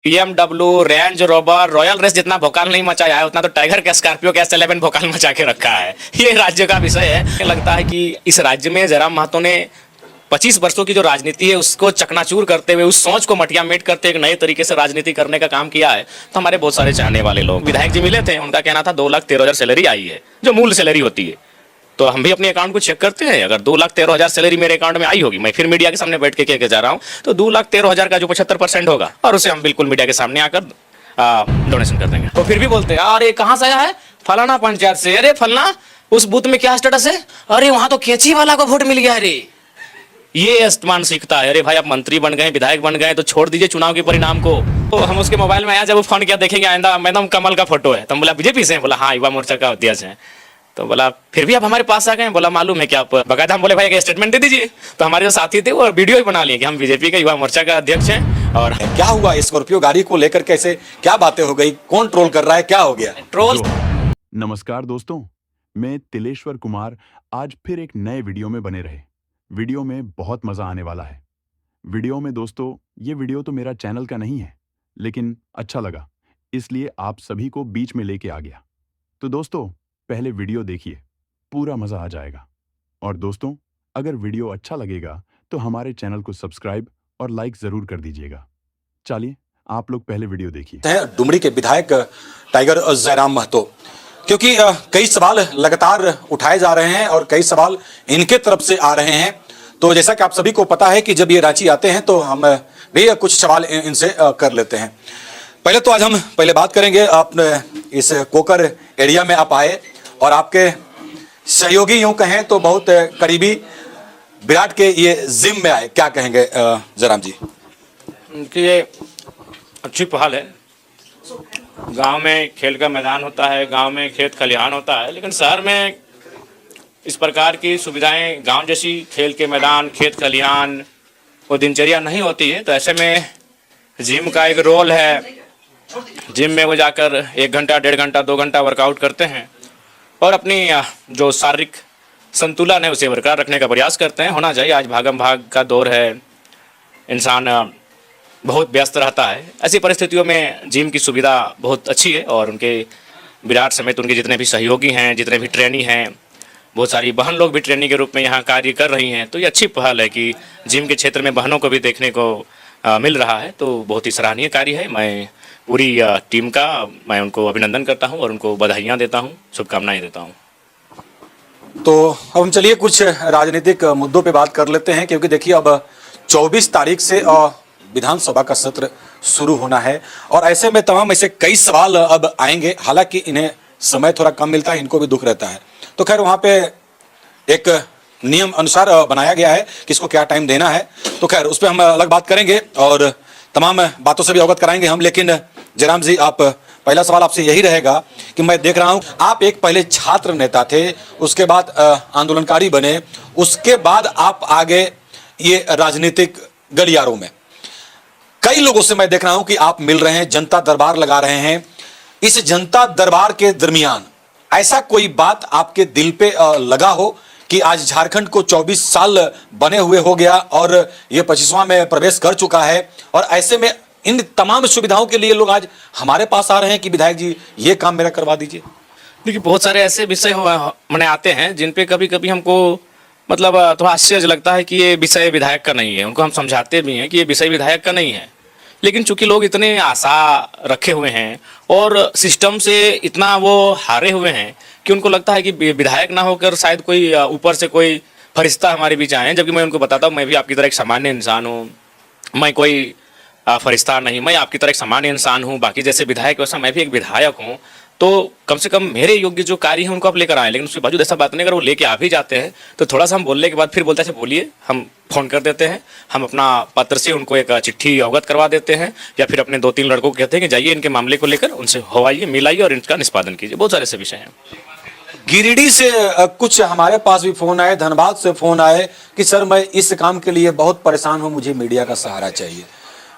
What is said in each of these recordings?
BMW, Range Rover, Rolls Royce जितना भौकाल नहीं मचाया है उतना तो टाइगर के, स्कॉर्पियो के S11 भौकाल मचा के रखा है। ये राज्य का विषय है। लगता है कि इस राज्य में जयराम महतो ने 25 वर्षों की जो राजनीति है उसको चकनाचूर करते हुए, उस सोच को मटिया मेट करते एक नए तरीके से राजनीति करने का काम किया है। तो हमारे बहुत सारे चाहने वाले लोग, विधायक जी मिले थे, उनका कहना था 2,13,000 सैलरी आई है, जो मूल सैलरी होती है। तो हम भी अपने अकाउंट को चेक करते हैं, अगर 2,13,000 सैलरी मेरे अकाउंट में आई होगी, मैं फिर मीडिया के सामने बैठ के कह के जा रहा हूँ, तो 2,13,000 का जो 75% होगा और उसे हम बिल्कुल मीडिया के सामने आकर डोनेशन कर देंगे। तो फिर भी बोलते हैं अरे कहाँ से आया है, फलाना पंचायत से, अरे फलाना उस बूथ में क्या स्टेटस है, अरे वहां तो केची वाला को वोट मिल गया। अरे ये मानसिकता है। अरे भाई आप मंत्री बन गए, विधायक बन गए, तो छोड़ दीजिए चुनाव के परिणाम को। तो हम उसके मोबाइल में आया, जब वो फोन किया देखेंगे आइंदा मैडम कमल का फोटो है, तो हम बोला बीजेपी से, बोला हाँ युवा मोर्चा का अध्यक्ष है। तो बोला फिर भी आप हमारे पास आ गए, बोला मालूम है क्या आप, बकायदा हम बोले भाई एक स्टेटमेंट दे दीजिए। तो हमारे जो साथी थे वो वीडियो ही बना लिए कि हम बीजेपी के युवा मोर्चा का अध्यक्ष हैं। और क्या हुआ स्कॉर्पियो गाड़ी को लेकर, कैसे क्या बातें हो गई, कौन ट्रोल कर रहा है, क्या हो गया ट्रोल। नमस्कार दोस्तों, मैं तिलेश्वर कुमार आज फिर एक नए वीडियो में बने रहे। वीडियो में बहुत मजा आने वाला है। वीडियो में दोस्तों, ये वीडियो तो मेरा चैनल का नहीं है, लेकिन अच्छा लगा इसलिए आप सभी को बीच में लेके आ गया। तो दोस्तों पहले वीडियो देखिए, पूरा मजा आ जाएगा। और दोस्तों अगर वीडियो अच्छा लगेगा तो हमारे चैनल को सब्सक्राइब और लाइक जरूर कर दीजिएगा। चलिए आप लोग पहले वीडियो देखिए। डुमरी के विधायक टाइगर जयराम महतो, क्योंकि कई सवाल लगातार उठाए जा रहे हैं और कई सवाल इनके तरफ से आ रहे हैं। तो जैसा कि आप सभी को पता है कि जब ये रांची आते हैं तो हम भी कुछ सवाल इनसे कर लेते हैं। पहले तो आज हम पहले बात करेंगे, आप इस कोकर एरिया में आप आए और आपके सहयोगी यूं कहें तो बहुत करीबी विराट के ये जिम में आए, क्या कहेंगे जयराम जी? उनकी ये अच्छी पहल है। गांव में खेल का मैदान होता है, गांव में खेत खलिहान होता है, लेकिन शहर में इस प्रकार की सुविधाएं, गांव जैसी खेल के मैदान, खेत खलिहान वो दिनचर्या नहीं होती है। तो ऐसे में जिम का एक रोल है। जिम में वो जाकर 1 घंटा, 1.5 घंटा, 2 घंटा वर्कआउट करते हैं और अपनी जो शारीरिक संतुलन है उसे बरकरार रखने का प्रयास करते हैं। होना चाहिए, आज भागम भाग का दौर है, इंसान बहुत व्यस्त रहता है। ऐसी परिस्थितियों में जिम की सुविधा बहुत अच्छी है और उनके विराट समेत उनके जितने भी सहयोगी हैं, जितने भी ट्रेनी हैं, बहुत सारी बहन लोग भी ट्रेनी के रूप में यहाँ कार्य कर रही हैं। तो ये अच्छी पहल है कि जिम के क्षेत्र में बहनों को भी देखने को मिल रहा है। तो बहुत ही सराहनीय कार्य है। मैं पूरी टीम का मैं उनको अभिनंदन करता हूँ और उनको बधाइयाँ देता हूँ, शुभकामनाएं देता हूँ। तो अब हम चलिए कुछ राजनीतिक मुद्दों पे बात कर लेते हैं, क्योंकि देखिए अब 24 तारीख से विधानसभा का सत्र शुरू होना है और ऐसे में तमाम ऐसे कई सवाल अब आएंगे। हालांकि इन्हें समय थोड़ा कम मिलता है, इनको भी दुख रहता है। तो खैर वहाँ पे एक नियम अनुसार बनाया गया है किसको क्या टाइम देना है। तो खैर उस पर हम अलग बात करेंगे और तमाम बातों से भी अवगत कराएंगे हम। लेकिन जयराम जी, आप पहला सवाल आपसे यही रहेगा कि मैं देख रहा हूं आप एक पहले छात्र नेता थे, उसके बाद आंदोलनकारी बने, उसके बाद आप आगे ये राजनीतिक गलियारों में। कई लोगों से मैं देख रहा हूं कि आप मिल रहे हैं, जनता दरबार लगा रहे हैं। इस जनता दरबार के दरमियान ऐसा कोई बात आपके दिल पे लगा हो कि आज झारखंड को 24 साल बने हुए हो गया और ये 25वां में प्रवेश कर चुका है, और ऐसे में इन तमाम सुविधाओं के लिए लोग आज हमारे पास आ रहे हैं कि विधायक जी ये काम मेरा करवा दीजिए? देखिए बहुत सारे ऐसे विषय मैंने आते हैं जिन पे कभी कभी हमको मतलब थोड़ा आश्चर्य लगता है कि ये विषय विधायक का नहीं है। उनको हम समझाते भी हैं कि ये विषय विधायक का नहीं है, लेकिन चूंकि लोग इतने आशा रखे हुए हैं और सिस्टम से इतना वो हारे हुए हैं कि उनको लगता है कि विधायक ना होकर शायद कोई ऊपर से कोई फरिश्ता हमारे बीच आए हैं। जबकि मैं उनको बताता हूँ मैं भी आपकी तरह एक सामान्य इंसान हूँ, मैं कोई फरिश्ता नहीं, मैं आपकी तरह एक सामान्य इंसान हूँ। बाकी जैसे विधायक वैसा मैं भी एक विधायक हूँ। तो कम से कम मेरे योग्य जो कार्य है उनको आप लेकर आए। लेकिन उसके बावजूद ऐसा बात नहीं, अगर वो लेके आ भी जाते हैं तो थोड़ा सा हम बोलने के बाद फिर बोलते हैं बोलिए, हम फ़ोन कर देते हैं, हम अपना पत्र से उनको एक चिट्ठी अवगत करवा देते हैं या फिर अपने 2-3 लड़कों को कहते हैं कि जाइए इनके मामले को लेकर उनसे हो आइए, मिलाइए और इनका निष्पादन कीजिए। बहुत सारे ऐसे विषय हैं। गिरिडीह से कुछ हमारे पास भी फोन आए, धनबाद से फोन आए कि सर मैं इस काम के लिए बहुत परेशान हूँ, मुझे मीडिया का सहारा चाहिए,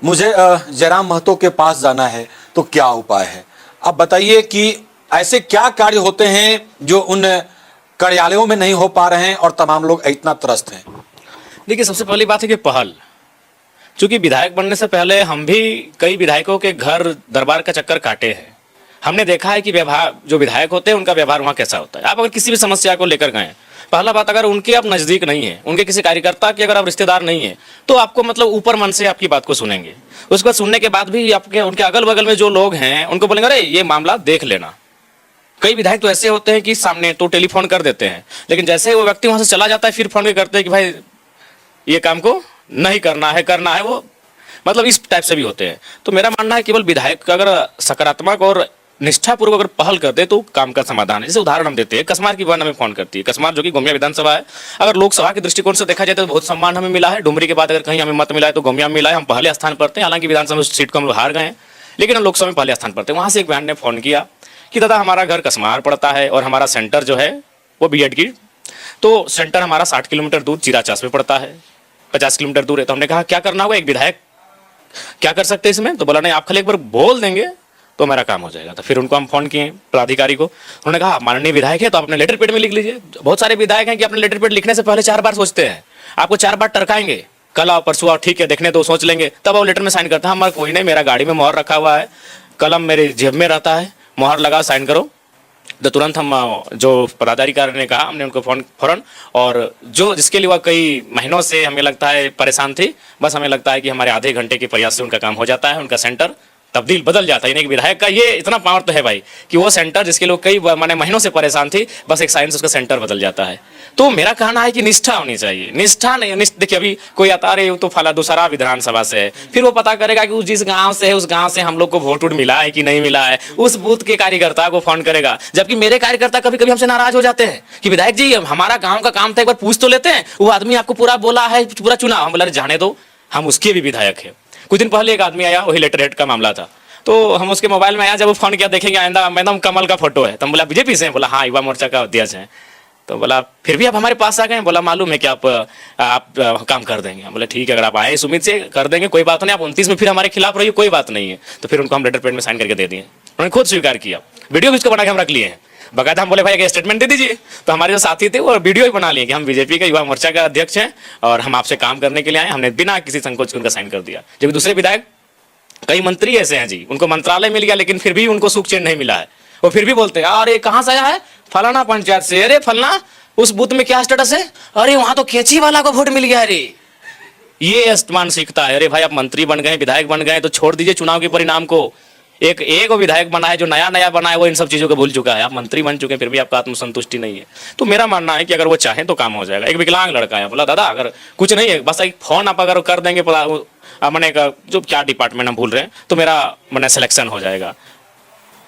मुझे जयराम महतो के पास जाना है, तो क्या उपाय है? आप बताइए कि ऐसे क्या कार्य होते हैं जो उन कार्यालयों में नहीं हो पा रहे हैं और तमाम लोग इतना त्रस्त हैं? देखिए सबसे पहली बात है कि चूंकि विधायक बनने से पहले हम भी कई विधायकों के घर दरबार का चक्कर काटे हैं। हमने देखा है कि व्यवहार जो विधायक होते हैं उनका व्यवहार वहाँ कैसा होता है। आप अगर किसी भी समस्या को लेकर गए, पहला बात, अगर उनके आप नज़दीक नहीं है, उनके किसी कार्यकर्ता के अगर आप रिश्तेदार नहीं है, तो आपको मतलब ऊपर मन से आपकी बात को सुनेंगे। उसके बाद सुनने के बाद भी आपके उनके अगल बगल में जो लोग हैं उनको बोलेंगे अरे ये मामला देख लेना। कई विधायक तो ऐसे होते हैं कि सामने तो टेलीफोन कर देते हैं, लेकिन जैसे वो व्यक्ति वहाँ से चला जाता है फिर फोन करते हैं कि भाई ये काम को नहीं करना है, वो मतलब इस टाइप से भी होते हैं। तो मेरा मानना है केवल विधायक अगर सकारात्मक और निष्ठापूर्वक अगर पहल कर दे तो काम का समाधान है। जैसे उदाहरण हम देते हैं, कसमार की बहन हमें फोन करती है। कसमार जो कि गोमिया विधानसभा है, अगर लोकसभा के दृष्टिकोण से देखा जाए तो बहुत सम्मान हमें मिला है। डुमरी के बाद अगर कहीं हमें मत मिला है तो गोमिया में मिला है, हम पहले स्थान पर थे। हालांकि विधानसभा सीट को हम हार गए हैं, लेकिन हम लोकसभा में पहले स्थान पर थे। वहाँ से एक बहन ने फोन किया कि दादा हमारा घर कसमार पड़ता है और हमारा सेंटर जो है वो बीएड की, तो सेंटर हमारा 60 किलोमीटर दूर चिराचास में पड़ता है, 50 किलोमीटर दूर है। तो हमने कहा क्या करना होगा, एक विधायक क्या कर सकते हैं इसमें? तो बोला नहीं, आप खाली एक बार बोल देंगे तो मेरा काम हो जाएगा। तो फिर उनको हम फोन किए पदाधिकारी को, उन्होंने कहा माननीय विधायक है तो आप अपने लेटर पेड में लिख लीजिए। बहुत सारे विधायक हैं कि अपने लेटर पेड लिखने से पहले 4 बार सोचते हैं, आपको 4 बार टरकाएंगे, कल आओ परसों आओ, ठीक है देखने तो सोच लेंगे, तब वो लेटर में साइन करते हैं। हमारा कोई नहीं, मेरा गाड़ी में मोहर रखा हुआ है, कलम मेरे जेब में रहता है, मोहर लगा साइन करो। तो तुरंत हम जो पदाधिकारी ने कहा, हमने उनको फौरन, और जो जिसके लिए वह कई महीनों से हमें लगता है परेशान थी, बस हमें लगता है कि हमारे आधे घंटे के प्रयास से उनका काम हो जाता है, उनका सेंटर तब्दील बदल जाता है। यानी कि विधायक का ये इतना पावर तो है भाई कि वो सेंटर जिसके लोग कई माने महीनों से परेशान थी, बस एक साइन से उसका सेंटर बदल जाता है। तो मेरा कहना है कि निष्ठा होनी चाहिए। निष्ठा नहीं, देखिए अभी कोई आता रहे तो फला दूसरा विधानसभा से है, फिर वो पता करेगा कि जिस गांव से है उस गांव से हम लोग को वोट मिला है कि नहीं मिला है, उस बूथ के कार्यकर्ता को फोन करेगा। जबकि मेरे कार्यकर्ता कभी कभी हमसे नाराज हो जाते हैं कि विधायक जी हमारा गाँव का काम था, एक बार पूछ तो लेते हैं, वो आदमी आपको पूरा बोला है, पूरा चुनाव। हम बोला जाने दो, हम उसके भी विधायक है। कुछ दिन पहले एक आदमी आया, वही लेटर हेड का मामला था, तो हम उसके मोबाइल में आया, जब वो फोन किया देखेंगे आइंदा मैडम कमल का फोटो है, तो हम बोला बीजेपी से? बोला हाँ युवा मोर्चा का अध्यक्ष है। तो बोला फिर भी आप हमारे पास आ गए? बोला मालूम है कि आप काम कर देंगे। हम बोले ठीक है, अगर आप आए इस उम्मीद से कर देंगे, कोई बात नहीं, आप 29 में फिर हमारे खिलाफ रहिए, कोई बात नहीं है। तो फिर उनको हम लेटर पेड में साइन करके दे दिए, उन्होंने खुद स्वीकार किया, वीडियो भी उसको बना के हम रख लिए हैं बकायदा। हम बोले भाई एक स्टेटमेंट दे दीजिए, तो हमारे जो साथी थे वो वीडियो ही बना लिए कि हम बीजेपी के युवा मोर्चा का अध्यक्ष हैं और हम आपसे काम करने के लिए आए। हमने बिना किसी संकोच के उनका साइन कर दिया। जबकि दूसरे विधायक कई मंत्री ऐसे हैं जी, उनको मंत्रालय मिल गया लेकिन फिर भी उनको सुख चैन नहीं मिला है। वो फिर भी बोलते हैं अरे कहाँ से आया है, फलाना पंचायत से, अरे फलना उस बूथ में क्या स्टेटस है, अरे वहां तो केची वाला को वोट मिल गया। अरे ये मानसिकता है। अरे भाई आप मंत्री बन गए, विधायक बन गए, तो छोड़ दीजिए चुनाव के परिणाम को। एक विधायक बना है जो नया बना है, वो इन सब चीजों को भूल चुका है। आप मंत्री बन चुके हैं फिर भी आपका आत्मसंतुष्टि नहीं है। तो मेरा मानना है कि अगर वो चाहे तो काम हो जाएगा। एक विकलांग लड़का है, बोला दादा अगर कुछ नहीं है, बस एक फोन आप अगर कर देंगे मैंने जो क्या डिपार्टमेंट हम भूल रहे हैं, तो मेरा मैंने सिलेक्शन हो जाएगा।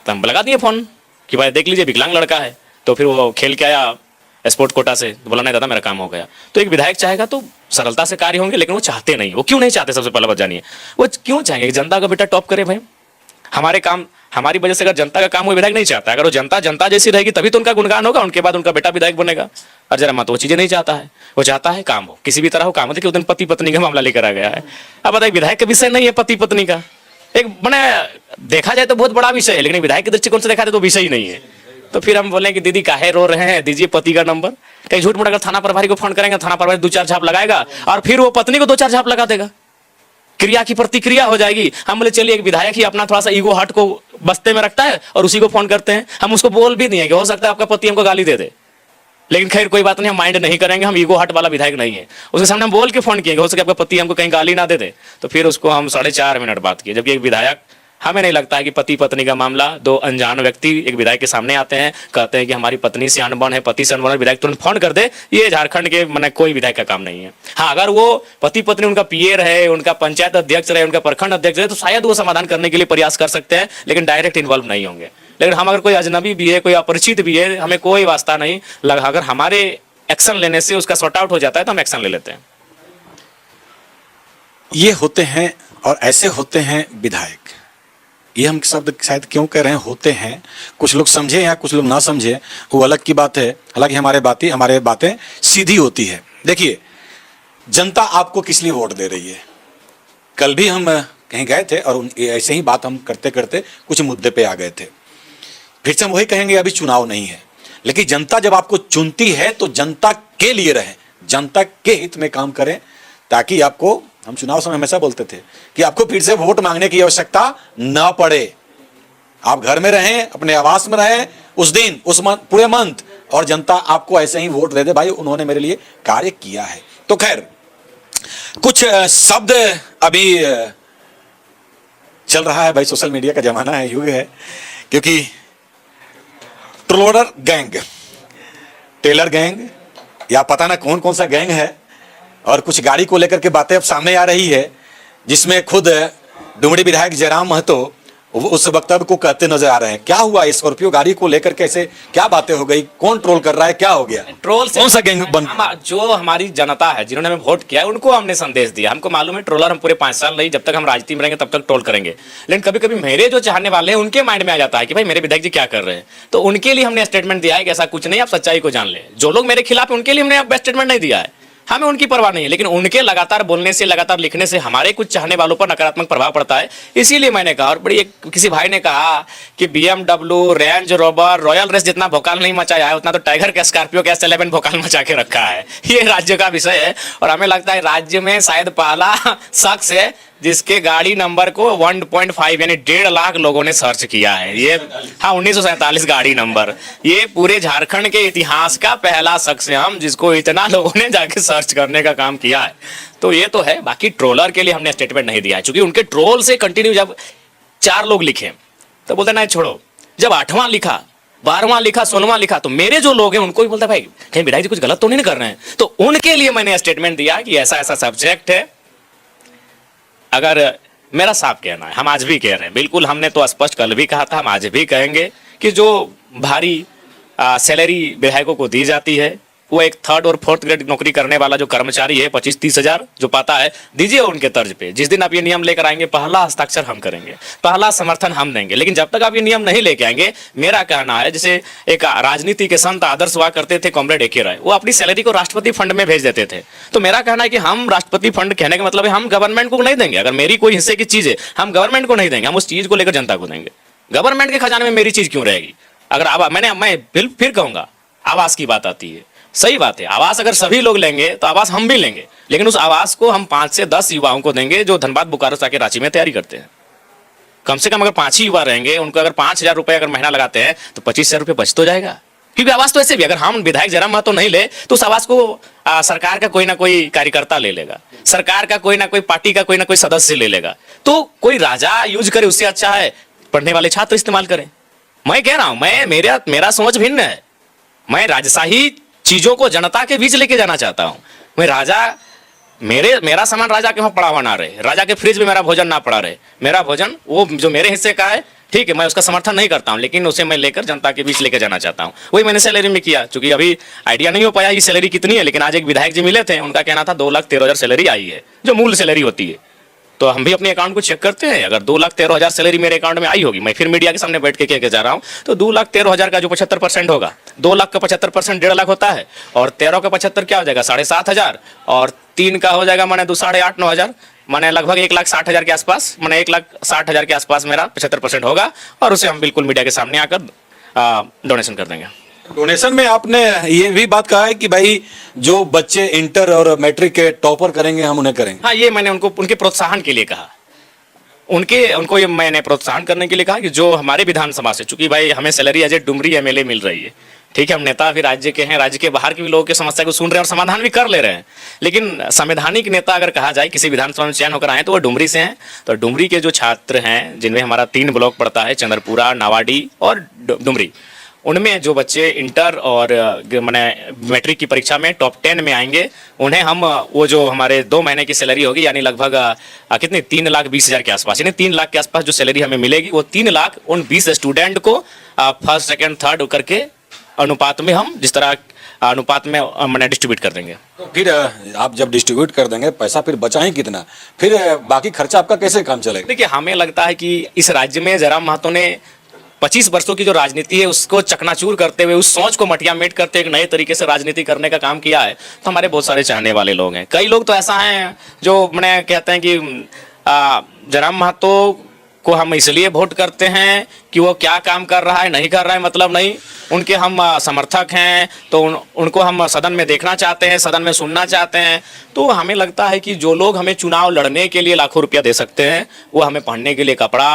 तो हम लगा दिए फोन कि भाई देख लीजिए विकलांग लड़का है। तो फिर वो खेल के आया स्पोर्ट कोटा से, तो बोला नहीं दादा मेरा काम हो गया। तो एक विधायक चाहेगा तो सरलता से कार्य होंगे, लेकिन वो चाहते नहीं। वो क्यों नहीं चाहते, सबसे पहले बात जानिए, वो क्यों चाहेंगे कि जनता का बेटा टॉप करे। भाई हमारे काम हमारी वजह से अगर जनता का काम वो विधायक नहीं चाहता, अगर वो जनता जैसी रहेगी तभी तो उनका गुणगान होगा, उनके बाद उनका बेटा विधायक बनेगा। और जरा मत वो चीजें नहीं चाहता है, वो चाहता है काम हो, किसी भी तरह हो काम हो। देखिए उस दिन पति पत्नी का मामला लेकर आ गया है। अब बताइए विधायक का विषय नहीं है पति पत्नी का, एक मैंने देखा जाए तो बहुत बड़ा विषय है, लेकिन विधायक के दृष्टिकोण से देखा जाए तो विषय ही नहीं है। तो फिर हम बोले कि दीदी काहे रो रहे हैं, दीजिए पति का नंबर। कहीं झूठ मूठ अगर थाना प्रभारी को फोन करेंगे, थाना प्रभारी 2-4 झाप लगाएगा और फिर वो पत्नी को 2-4 झाप लगा देगा, क्रिया की प्रतिक्रिया हो जाएगी। हम बोले चलिए एक विधायक ही अपना थोड़ा सा ईगो हट को बस्ते में रखता है और उसी को फोन करते हैं। हम उसको बोल भी दिए कि हो सकता है आपका पति हमको गाली दे दे, लेकिन खैर कोई बात नहीं, हम माइंड नहीं करेंगे, हम ईगो हट वाला विधायक नहीं है। उसके सामने हम बोल के फोन किए हो सके आपका पति हमको कहीं गाली ना दे दे। तो फिर उसको हम 4.5 मिनट बात किए। जबकि एक विधायक, हमें नहीं लगता है कि पति पत्नी का मामला 2 अनजान व्यक्ति एक विधायक के सामने आते हैं, कहते हैं कि हमारी पत्नी से अनबन है, पति से अनबन है, विधायक तुरंत फोन कर दे, ये झारखंड के मैंने कोई विधायक का काम नहीं है। हाँ अगर वो पति पत्नी उनका पीए रहे, उनका पंचायत अध्यक्ष रहे, उनका प्रखंड अध्यक्ष रहे, तो शायद वो समाधान करने के लिए प्रयास कर सकते हैं, लेकिन डायरेक्ट इन्वॉल्व नहीं होंगे। लेकिन हम अगर कोई अजनबी भी है, कोई अपरिचित भी है, हमें कोई वास्ता नहीं लगा, अगर हमारे एक्शन लेने से उसका सॉर्ट आउट हो जाता है तो हम एक्शन ले लेते हैं। ये होते हैं और ऐसे होते हैं विधायक। ये हम शब्द शायद क्यों कह रहे हैं होते हैं, कुछ लोग समझे या कुछ लोग ना समझे, वो अलग की बात है। हालांकि हमारे बातें सीधी होती है। देखिए जनता आपको किस लिए वोट दे रही है। कल भी हम कहीं गए थे और ऐसे ही बात हम करते करते कुछ मुद्दे पे आ गए थे। फिर से हम वही कहेंगे अभी चुनाव नहीं है, लेकिन जनता जब आपको चुनती है तो जनता के लिए रहें, जनता के हित में काम करें, ताकि आपको हम चुनाव समय हमेशा बोलते थे कि आपको फिर से वोट मांगने की आवश्यकता न पड़े, आप घर में रहें, अपने आवास में रहें उस दिन, पूरे मंथ, और जनता आपको ऐसे ही वोट दे दे। भाई उन्होंने मेरे लिए कार्य किया है। तो खैर कुछ शब्द अभी चल रहा है भाई, सोशल मीडिया का जमाना है, युग है, क्योंकि ट्रोलर गैंग, टेलर गैंग, या पता ना कौन कौन सा गैंग है, और कुछ गाड़ी को लेकर के बातें अब सामने आ रही है, जिसमें खुद डुमरी विधायक जयराम महतो उस वक्तव्य को कहते नजर आ रहे हैं। क्या हुआ स्कॉर्पियो गाड़ी को लेकर कैसे क्या बातें हो गई, कौन ट्रोल कर रहा है, क्या हो गया? ट्रोल से कौन सा गैंग बन? जो हमारी जनता है, जिन्होंने हमें वोट किया है, उनको हमने संदेश दिया। हमको मालूम है ट्रोलर हम पूरे 5 साल रही, जब तक हम राजनीति में रहेंगे तब तक ट्रोल करेंगे, लेकिन कभी कभी मेरे जो चाहने वाले हैं उनके माइंड में आ जाता है कि भाई मेरे विधायक जी क्या कर रहे हैं, तो उनके लिए हमने स्टेटमेंट दिया है कि ऐसा कुछ नहीं, आप सच्चाई को जान ले। जो लोग मेरे खिलाफ है उनके लिए हमने स्टेटमेंट नहीं दिया है, हमें उनकी परवाह नहीं है, लेकिन उनके लगातार बोलने से, लगातार लिखने से हमारे कुछ चाहने वालों पर नकारात्मक प्रभाव पड़ता है। इसीलिए मैंने कहा, और बड़ी किसी भाई ने कहा कि BMW, Range Rover, Rolls Royce जितना भौकाल नहीं मचाया है उतना तो टाइगर के, स्कॉर्पियो के S11 भौकाल मचा के रखा है। ये राज्य का विषय है, और हमें लगता है राज्य में शायद पहला शख्स है जिसके गाड़ी नंबर को 1.5 यानी 1.5 लाख लोगों ने सर्च किया है। ये हाँ 1947 गाड़ी नंबर, ये पूरे झारखंड के इतिहास का पहला शख्स है हम जिसको इतना लोगों ने जाके सर्च करने का काम किया है। तो ये तो है। बाकी ट्रोलर के लिए हमने स्टेटमेंट नहीं दिया है, क्योंकि उनके ट्रोल से कंटिन्यू जब 4 लोग लिखे तो बोलते नहीं छोड़ो, जब 8वां लिखा, 12वां लिखा, 16वां लिखा, तो मेरे जो लोग हैं उनको भी बोलता भाई कहीं विधायक जी कुछ गलत तो नहीं कर रहे हैं। तो उनके लिए मैंने स्टेटमेंट दिया कि ऐसा ऐसा सब्जेक्ट है। अगर मेरा साफ कहना है, हम आज भी कह रहे हैं, बिल्कुल हमने तो स्पष्ट कल भी कहा था, हम आज भी कहेंगे कि जो भारी सैलरी विधायकों को दी जाती है, वो एक 3rd और 4th ग्रेड नौकरी करने वाला जो कर्मचारी है 25-30 हजार जो पाता है, दीजिए उनके तर्ज पे। जिस दिन आप ये नियम लेकर आएंगे, पहला हस्ताक्षर हम करेंगे, पहला समर्थन हम देंगे। लेकिन जब तक आप ये नियम नहीं लेके आएंगे, मेरा कहना है, जैसे एक राजनीति के संत आदर्श हुआ करते थे कॉमरेड AK राय, वो अपनी सैलरी को राष्ट्रपति फंड में भेज देते थे। तो मेरा कहना है कि हम राष्ट्रपति फंड कहने का मतलब है हम गवर्नमेंट को नहीं देंगे। अगर मेरी कोई हिस्से की चीज है, हम गवर्नमेंट को नहीं देंगे, हम उस चीज को लेकर जनता को देंगे। गवर्नमेंट के खजाने में मेरी चीज क्यों रहेगी? अगर मैं फिर कहूंगा, आवास की बात आती है, सही बात है, आवास अगर सभी लोग लेंगे तो आवास हम भी लेंगे, लेकिन उस आवास को हम 5 से 10 युवाओं को देंगे जो धनबाद, बोकारो से आके रांची में तैयारी करते हैं। कम से कम अगर 5 ही युवा रहेंगे, उनको अगर 5,000 रुपए अगर महीना लगाते हैं तो 25,000 रुपए बच तो जाएगा। क्योंकि आवास तो ऐसे भी अगर हम विधायक जयराम महतो नहीं ले तो उस आवास को सरकार का कोई ना कोई कार्यकर्ता ले लेगा, सरकार का कोई ना कोई पार्टी का कोई ना कोई सदस्य ले लेगा। तो कोई राजा यूज करे, उससे अच्छा है पढ़ने वाले छात्र इस्तेमाल करें। मैं कह रहा हूं, मेरा सोच भिन्न है। मैं राजशाही चीजों को जनता के बीच लेके जाना चाहता हूं। मैं राजा, मेरा सामान राजा के वहां पड़ा हुआ ना रहे, राजा के फ्रिज में मेरा भोजन ना पड़ा रहे। मेरा भोजन वो जो मेरे हिस्से का है, ठीक है, मैं उसका समर्थन नहीं करता हूं, लेकिन उसे मैं लेकर जनता के बीच लेके जाना चाहता हूं। वही मैंने सैलरी में किया, क्योंकि अभी आइडिया नहीं हो पाया कि सैलरी कितनी है। लेकिन आज एक विधायक जी मिले थे, उनका कहना था 2,13,000 सैलरी आई है, जो मूल सैलरी होती है। तो हम भी अपने अकाउंट को चेक करते हैं। अगर 2,13,000 सैलरी मेरे अकाउंट में आई होगी, मैं फिर मीडिया के सामने बैठ के कह के जा रहा हूं, तो 2,13,000 का जो 75% होगा, 2 लाख का 75% 1.5 लाख होता है, और 13 का 75 क्या हो जाएगा, 7,500, और 3 का हो जाएगा माने 8,500-9 हजार, माने लगभग 1,60,000 के आसपास, माने 1,60,000 के आसपास मेरा 75% होगा, और उसे हम बिल्कुल मीडिया के सामने आकर डोनेशन कर देंगे। डोनेशन में आपने ये भी बात कहा है कि भाई जो बच्चे इंटर और मैट्रिक के टॉपर करेंगे हम उन्हें करेंगे। हाँ, ये मैंने उनको उनके प्रोत्साहन के लिए कहा, उनको ये मैंने प्रोत्साहन करने के लिए कहा कि जो हमारे विधानसभा से, चूंकि भाई हमें salary as a Dumri MLA मिल रही है, ठीक है, हम नेता भी राज्य के हैं, राज्य के बाहर के भी लोगों की समस्या को सुन रहे हैं और समाधान भी कर ले रहे हैं। लेकिन संवैधानिक नेता अगर कहा जाए, किसी विधानसभा में चयन होकर आए तो वो डुमरी से हैं। तो डुमरी के जो छात्र हैं, जिनमें हमारा 3 ब्लॉक पड़ता है, चंद्रपुरा, नावाडी और डुमरी, उनमें जो बच्चे इंटर और मैंने मैट्रिक की परीक्षा में टॉप 10 में आएंगे, उन्हें हम वो जो हमारे 2 महीने की सैलरी होगी, यानी लगभग कितनी 3,20,000 के आसपास, यानी 3 लाख के आसपास जो सैलरी हमें मिलेगी, वो 3 लाख उन 20 स्टूडेंट को फर्स्ट, सेकंड, थर्ड करके अनुपात में, हम जिस तरह अनुपात में मैंने डिस्ट्रीब्यूट कर देंगे। तो फिर आप जब डिस्ट्रीब्यूट कर देंगे, पैसा फिर बचाएं कितना, फिर बाकी खर्चा आपका कैसे काम चलेगा? देखिए, हमें लगता है कि इस राज्य में जयराम महतो ने 25 वर्षों की जो राजनीति है उसको चकनाचूर करते हुए, उस सोच को मटिया-मेट करते एक नए तरीके से राजनीति करने का काम किया है। तो हमारे बहुत सारे चाहने वाले लोग हैं। कई लोग तो ऐसा हैं जो मैंने कहते हैं कि जयराम महतो को हम इसलिए वोट करते हैं कि वो क्या काम कर रहा है नहीं कर रहा है मतलब नहीं, उनके हम समर्थक हैं तो उनको हम सदन में देखना चाहते हैं, सदन में सुनना चाहते हैं। तो हमें लगता है कि जो लोग हमें चुनाव लड़ने के लिए लाखों रुपया दे सकते हैं वो हमें पहनने के लिए कपड़ा